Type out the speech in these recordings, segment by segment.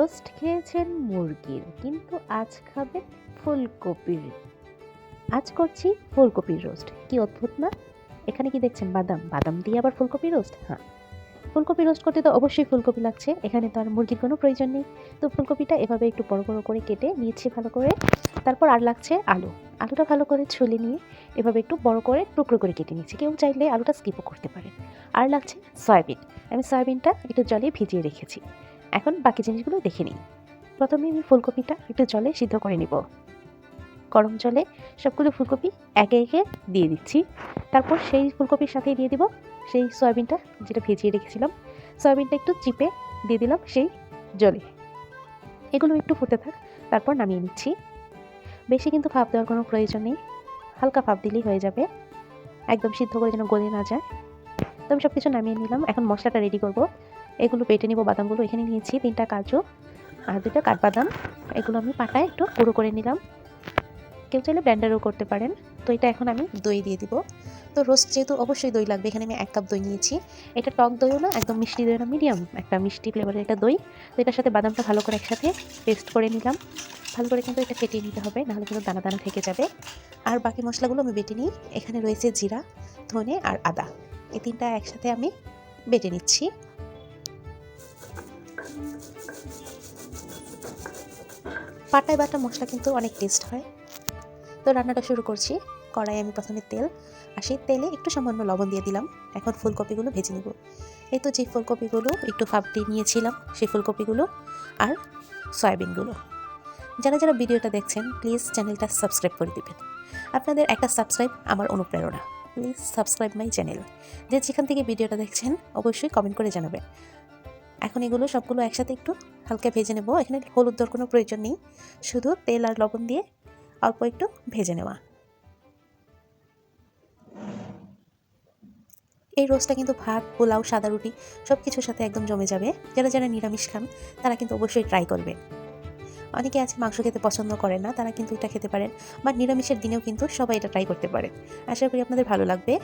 Roast খেয়েছেন মুরগির, কিন্তু আজ খাবেন ফুলকপির। আজ করছি ফুলকপির রোস্ট। কি অদ্ভুত না? এখানে কি দেখছেন? বাদাম। বাদাম দিয়ে আবার ফুলকপি রোস্ট? হ্যাঁ, ফুলকপি রোস্ট করতে তো অবশ্যই ফুলকপি লাগছে। এখানে তো আর মুরগির কোনো প্রয়োজন নেই। তো ফুলকপিটা এভাবে একটু বড় বড় করে কেটে নিয়েছি ভালো করে। তারপর আর লাগছে আলু। আলুটা ভালো করে ছুলে নিয়ে এভাবে একটু বড় করে টুকরো করে কেটে নিয়েছি। কেউ চাইলে আলুটা স্কিপও করতে পারে। আর লাগছে সয়াবিন। আমি সয়াবিনটা একটু জলে ভিজিয়ে রেখেছি। এখন বাকি জিনিসগুলো দেখে নিই। প্রথমে আমি ফুলকপিটা একটু জলে সিদ্ধ করে নিব। গরম জলে সবগুলো ফুলকপি একে একে দিয়ে দিচ্ছি। তারপর সেই ফুলকপির সাথেই দিয়ে দিব সেই সয়াবিনটা, যেটা ভিজিয়ে রেখেছিলাম। সয়াবিনটা একটু চিপে দিয়ে দিলাম সেই জলে। এগুলো একটু ফুটে থাক, তারপর নামিয়ে নিচ্ছি। বেশি কিন্তু ভাপ দেওয়ার কোনো প্রয়োজন নেই, হালকা ভাপ দিলেই হয়ে যাবে, একদম সিদ্ধ করে যেন গলে না যায়। তো আমি সব কিছু নামিয়ে নিলাম। এখন মশলাটা রেডি করব। এগুলো বেটে নিব। বাদামগুলো এখানে নিয়েছি 3টা কাজু আর 2টা কাঠবাদাম। এগুলো আমি পাটায় একটু গুঁড়ো করে নিলাম। কেউ চাইলে ব্লেন্ডারও করতে পারেন। তো এটা এখন আমি দই দিয়ে দিব। তো রোস্ট যেহেতু অবশ্যই দই লাগবে, এখানে আমি 1 কাপ দই নিয়েছি। এটা টক দইও না, একদম মিষ্টি দইও না, মিডিয়াম একটা মিষ্টি ফ্লেভারের এটা দই। তো এটার সাথে বাদামটা ভালো করে একসাথে পেস্ট করে নিলাম। ভালো করে কিন্তু এটা ফেটিয়ে নিতে হবে, নাহলে কিন্তু দানা দানা থেকে যাবে। আর বাকি মশলাগুলো আমি বেটে নিই। এখানে রয়েছে জিরা, ধনে আর আদা। এই 3টা একসাথে আমি বেটে নিচ্ছি। পাটায় বাটা মশলা কিন্তু অনেক টেস্ট হয়। তো রান্নাটা শুরু করছি। কড়াই আমি প্রথমে তেল, আর সেই তেলে একটু সামান্য লবণ দিয়ে দিলাম। এখন ফুলকপিগুলো ভেজে নেব। এই তো যে ফুলকপিগুলো একটু ভাপ দিয়ে নিয়েছিলাম, সেই ফুলকপিগুলো আর সয়াবিনগুলো। যারা যারা ভিডিওটা দেখছেন প্লিজ চ্যানেলটা সাবস্ক্রাইব করে দিবেন। আপনাদের একটা সাবস্ক্রাইব আমার অনুপ্রেরণা। Please subscribe my channel. যেখান থেকে ভিডিওটা দেখছেন অবশ্যই কমেন্ট করে জানাবেন। এখন এগুলো সবগুলো একসাথে একটু হালকা ভেজে নেব। এখানে হলুদ দেওয়ার কোনো প্রয়োজন নেই, শুধু তেল আর লবণ দিয়ে অল্প একটু ভেজে নেওয়া। এই রোস্টটা কিন্তু ভাত, পোলাও, সাদা রুটি সব কিছুর সাথে একদম জমে যাবে। যারা যারা নিরামিষ খান তারা কিন্তু অবশ্যই ট্রাই করবেন। অনেকে আছে মাংস খেতে পছন্দ করেন না, তারা কিন্তু এটা খেতে পারেন, বা নিরামিষের দিনেও কিন্তু সবাই এটা ট্রাই করতে পারেন। আশা করি আপনাদের ভালো লাগবে।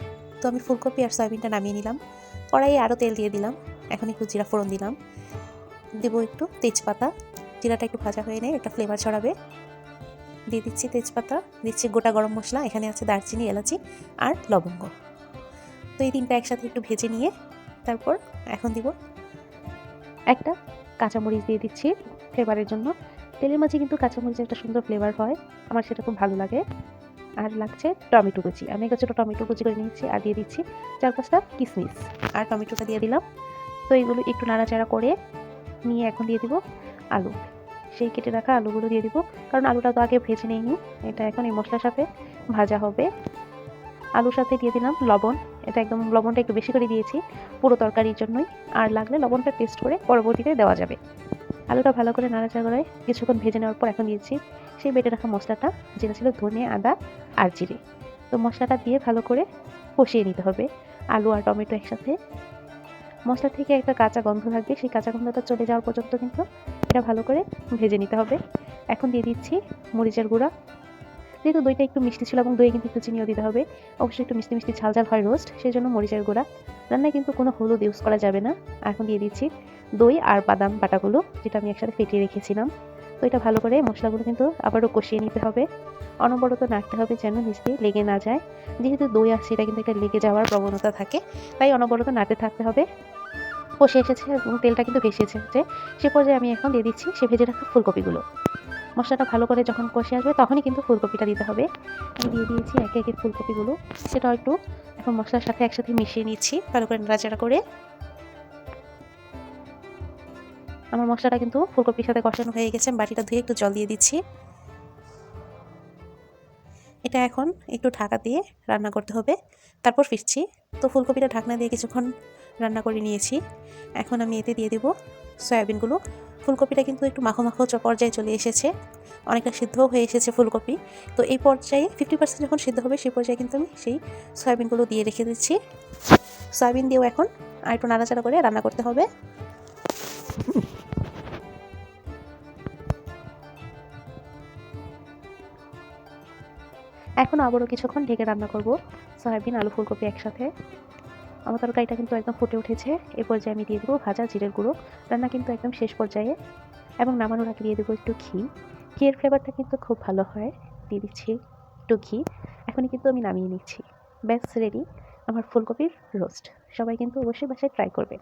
তো আমি ফুলকপি আর সয়াবিনটা নামিয়ে নিলাম। কড়াইয়ে আরও তেল দিয়ে দিলাম। এখন একটু জিরা ফোড়ন দিলাম, দেবো একটু তেজপাতা। জিরাটা একটু ভাজা হয়ে নেয়, একটা ফ্লেভার ছড়াবে। দিয়ে দিচ্ছি তেজপাতা, দিচ্ছি গোটা গরম মশলা। এখানে আছে দারচিনি, এলাচি আর লবঙ্গ। তো এই 3টা একসাথে একটু ভেজে নিয়ে তারপর এখন দিব একটা কাঁচামরিচ দিয়ে দিচ্ছি ফ্লেভারের জন্য। তেলের মাঝে কিন্তু কাঁচামরিচের একটা সুন্দর ফ্লেভার হয়, আমার সেটা খুব ভালো লাগে। আর লাগছে টমেটো কুচি। আমি একটা ছোটো টমেটো কুচি করে নিয়েছি, আর দিয়ে দিচ্ছি 4-5টা কিশমিশ, আর টমেটোটা দিয়ে দিলাম। তো এইগুলো একটু নাড়াচাড়া করে নিয়ে এখন দিয়ে দিব আলু। সেই কেটে রাখা আলুগুলো দিয়ে দিব, কারণ আলুটা তো আগে ভেজে নিইনি, এটা এখন এই মশলার সাথে ভাজা হবে। আলুর সাথে দিয়ে দিলাম লবণ। এটা একদম লবণটা একটু বেশি করে দিয়েছি পুরো তরকারির জন্যই, আর লাগলে লবণটা টেস্ট করে পরবর্তীতে দেওয়া যাবে। আলুটা ভালো করে নাড়াচাড়া করে কিছুক্ষণ ভেজে নেওয়ার পর এখন দিয়েছি সেই বেটে রাখা মশলাটা, যেটা ছিল ধনে, আদা আর জিরে। তো মশলাটা দিয়ে ভালো করে কষিয়ে নিতে হবে আলু আর টমেটো একসাথে। মশলা থেকে একটা কাঁচা গন্ধ থাকবে, সেই কাঁচা গন্ধটা চলে যাওয়ার পর্যন্ত কিন্তু এটা ভালো করে ভেজে নিতে হবে। এখন দিয়ে দিচ্ছি মরিচের গুঁড়া। যেহেতু দইটা একটু মিষ্টি ছিল এবং দই কিন্তু একটু চিনিও দিতে হবে, অবশ্যই একটু মিষ্টি মিষ্টি ঝাল ঝাল হয় রোস্ট, সেই জন্য মরিচের গুঁড়া। রান্নায় কিন্তু কোনো হলুদ ইউজ করা যাবে না। এখন দিয়ে দিচ্ছি দই আর বাদাম বাটাগুলো, যেটা আমি একসাথে ফেটিয়ে রেখেছিলাম। তো এটা ভালো করে মশলাগুলো কিন্তু আবারও কষিয়ে নিতে হবে। অনবরত নাড়তে হবে যেন নিচে লেগে না যায়। যেহেতু দই আছে, এটা কিন্তু একটা লেগে যাওয়ার প্রবণতা থাকে, তাই অনবরত নাড়তে থাকতে হবে। কষে এসেছে এবং তেলটা কিন্তু ভেসে এসেছে, সে পর্যায়ে আমি এখন দিয়ে দিচ্ছি সে ভেজে রাখা ফুলকপিগুলো। মশলাটা ভালো করে যখন কষে আসবে তখনই কিন্তু ফুলকপিটা দিতে হবে। আমি দিয়ে দিয়েছি একে একে ফুলকপিগুলো। সেটাও একটু এখন মশলার সাথে একসাথে মিশিয়ে নিচ্ছি ভালো করে নাড়াচাড়া করে। আমার মশলাটা কিন্তু ফুলকপির সাথে কষানো হয়ে গেছে। বাটিটা ধুয়ে একটু জল দিয়ে দিচ্ছি। এটা এখন একটু ঢাকা দিয়ে রান্না করতে হবে, তারপর ফিরছি। তো ফুলকপিটা ঢাকনা দিয়ে কিছুক্ষণ রান্না করে নিয়েছি। এখন আমি এতে দিয়ে দেব সয়াবিনগুলো। ফুলকপিটা কিন্তু একটু মাখো মাখো পর্যায়ে চলে এসেছে, অনেকটা সিদ্ধও হয়ে এসেছে ফুলকপি। তো এই পর্যায়ে 50% যখন সিদ্ধ হবে সেই পর্যায়ে কিন্তু আমি সেই সয়াবিনগুলো দিয়ে রেখে দিচ্ছি। সয়াবিন দিয়েও এখন আর একটু নাড়াচাড়া করে রান্না করতে হবে। এখন আবারও কিছুক্ষণ ঢেকে রান্না করব সয়াবিন, আলু, ফুলকপি একসাথে। আমার তরকারিটা কিন্তু একদম ফুটে উঠেছে। এই পর্যায়ে আমি দিয়ে দেবো ভাজা জিরের গুঁড়ো। রান্না কিন্তু একদম শেষ পর্যায়ে। এবং নামানোর আগে দিয়ে দেবো একটু ঘি। ঘিয়ের ফ্লেভারটা কিন্তু খুব ভালো হয়। দিয়ে দিচ্ছি একটু ঘি। এখনই কিন্তু আমি নামিয়ে নিচ্ছি। ব্যাস রেডি আমার ফুলকপির রোস্ট। সবাই কিন্তু অবশ্যই বাসায় ট্রাই করবে।